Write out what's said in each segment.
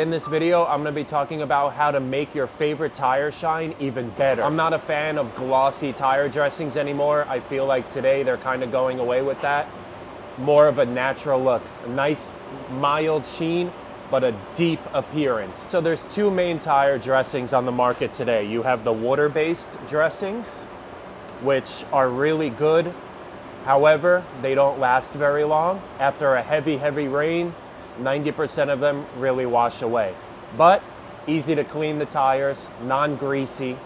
In this video, I'm going to be talking about how to make your favorite tire shine even better. I'm not a fan of glossy tire dressings anymore. I feel like today they're kind of going away with that. More of a natural look, a nice mild sheen, but a deep appearance. So there's two main tire dressings on the market today. You have the water-based dressings, which are really good. However, they don't last very long. After a heavy rain, 90% of them really wash away. But easy to clean the tires, non-greasy.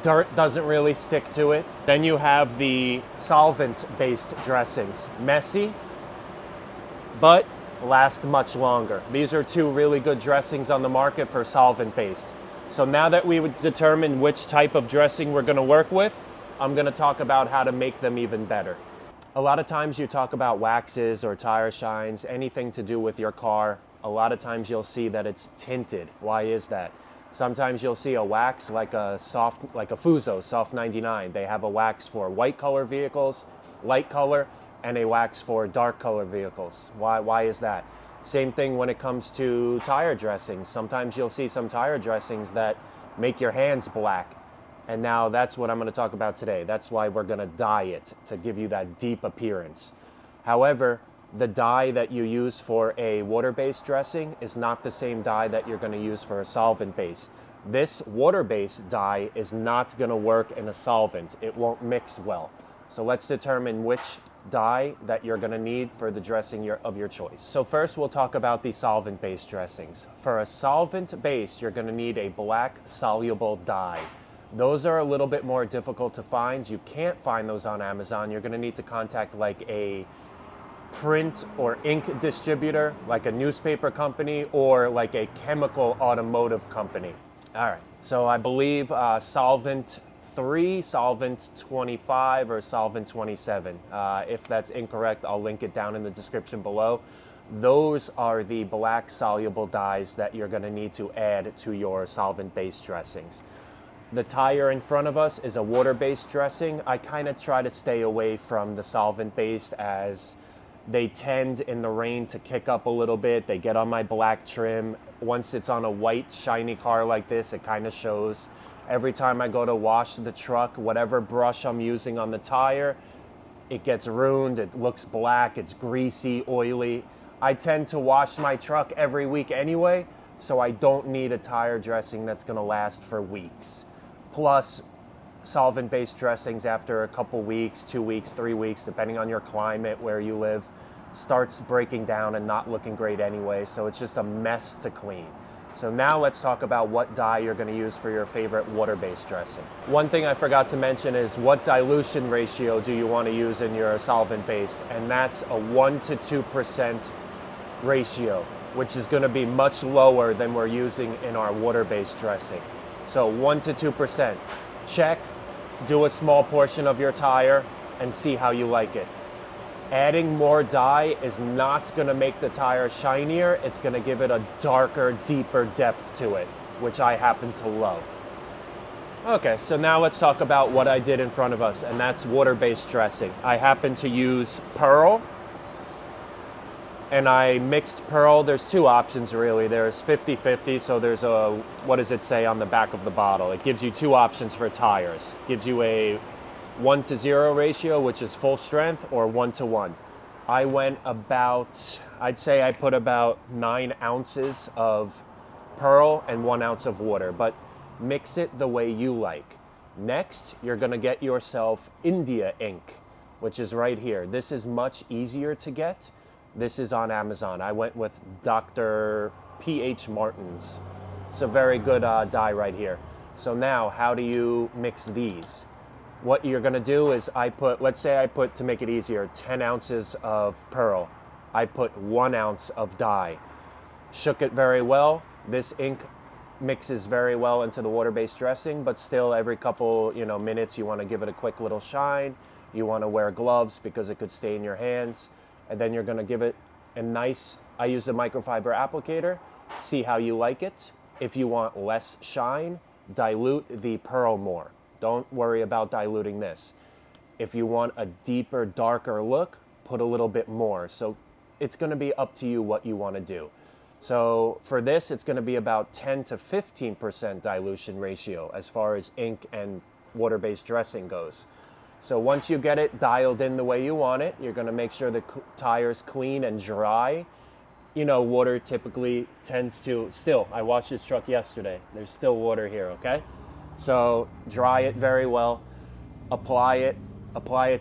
Dirt doesn't really stick to it. Then you have the solvent-based dressings. Messy, but last much longer. These are two really good dressings on the market for solvent-based. So now that we would determine which type of dressing we're gonna work with, I'm gonna talk about how to make them even better. A lot of times you talk about waxes or tire shines, anything to do with your car. A lot of times you'll see that it's tinted. Why is that? Sometimes you'll see a wax like a Fuso, Soft 99. They have a wax for white color vehicles, light color, and a wax for dark color vehicles. Why is that? Same thing when it comes to tire dressings. Sometimes you'll see some tire dressings that make your hands black. And now that's what I'm going to talk about today. That's why we're going to dye it, to give you that deep appearance. However, the dye that you use for a water-based dressing is not the same dye that you're going to use for a solvent-based. This water-based dye is not going to work in a solvent. It won't mix well. So let's determine which dye that you're going to need for the dressing of your choice. So first we'll talk about the solvent-based dressings. For a solvent-based, you're going to need a black soluble dye. Those are a little bit more difficult to find. You can't find those on Amazon. You're going to need to contact like a print or ink distributor, like a newspaper company, or like a chemical automotive company. All right, so I believe Solvent 3, Solvent 25, or Solvent 27. If that's incorrect, I'll link it down in the description below. Those are the black soluble dyes that you're going to need to add to your solvent-based dressings. The tire in front of us is a water-based dressing. I kind of try to stay away from the solvent-based as they tend in the rain to kick up a little bit. They get on my black trim. Once it's on a white, shiny car like this, it kind of shows. Every time I go to wash the truck, whatever brush I'm using on the tire, it gets ruined, it looks black, it's greasy, oily. I tend to wash my truck every week anyway, so I don't need a tire dressing that's gonna last for weeks. Plus, solvent-based dressings after a couple weeks, 2 weeks, 3 weeks, depending on your climate, where you live, starts breaking down and not looking great anyway, so it's just a mess to clean. So now let's talk about what dye you're going to use for your favorite water-based dressing. One thing I forgot to mention is what dilution ratio do you want to use in your solvent-based, and that's a 1 to 2% ratio, which is going to be much lower than we're using in our water-based dressing. So 1 to 2%. Check, do a small portion of your tire, and see how you like it. Adding more dye is not going to make the tire shinier. It's going to give it a darker, deeper depth to it, which I happen to love. Okay, so now let's talk about what I did in front of us, and that's water-based dressing. I happen to use Pearl, and I mixed Pearl. There's two options really. There's 50-50, so there's a, what does it say on the back of the bottle? It gives you two options for tires. It gives you a 1 to 0 ratio, which is full strength, or 1 to 1. I went about, I'd say I put about 9 ounces of Pearl and 1 ounce of water, but mix it the way you like. Next, you're gonna get yourself India ink, which is right here. This is much easier to get. This is on Amazon. I went with Dr. P.H. Martin's. It's a very good dye right here. So now, how do you mix these? What you're gonna do is let's say I put, to make it easier, 10 ounces of Pearl. I put 1 ounce of dye. Shook it very well. This ink mixes very well into the water-based dressing, but still every couple minutes you wanna give it a quick little shine. You wanna wear gloves because it could stain your hands. And then you're gonna give it a nice, I use the microfiber applicator, see how you like it. If you want less shine, dilute the Pearl more. Don't worry about diluting this. If you want a deeper, darker look, put a little bit more. So it's gonna be up to you what you wanna do. So for this, it's going to be about 10 to 15% dilution ratio as far as ink and water-based dressing goes. So once you get it dialed in the way you want it, you're going to make sure the tire's clean and dry. You know, water typically tends to, still, I washed this truck yesterday. There's still water here, okay? So dry it very well, apply it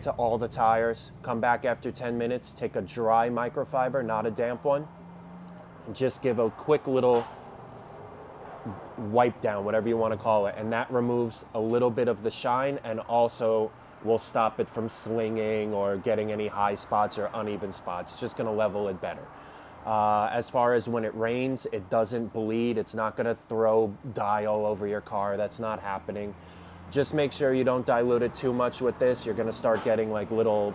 to all the tires, come back after 10 minutes, take a dry microfiber, not a damp one, and just give a quick little wipe down, whatever you want to call it, and that removes a little bit of the shine and also will stop it from slinging or getting any high spots or uneven spots. It's just going to level it better. As far as when it rains, it doesn't bleed. It's not going to throw dye all over your car. That's not happening. Just make sure you don't dilute it too much with this. You're going to start getting like little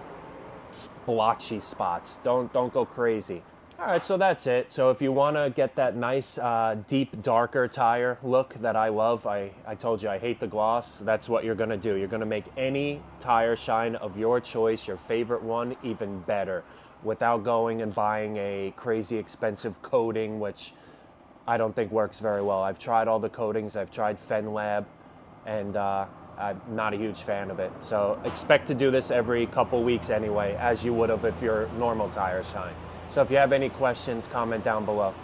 splotchy spots. Don't go crazy. All right, so that's it. So if you want to get that nice, deep, darker tire look that I love, I told you I hate the gloss. That's what you're going to do. You're going to make any tire shine of your choice, your favorite one, even better, without going and buying a crazy expensive coating, which I don't think works very well. I've tried all the coatings. I've tried FenLab, and I'm not a huge fan of it. So expect to do this every couple weeks anyway, as you would have if your normal tires shine. So if you have any questions, comment down below.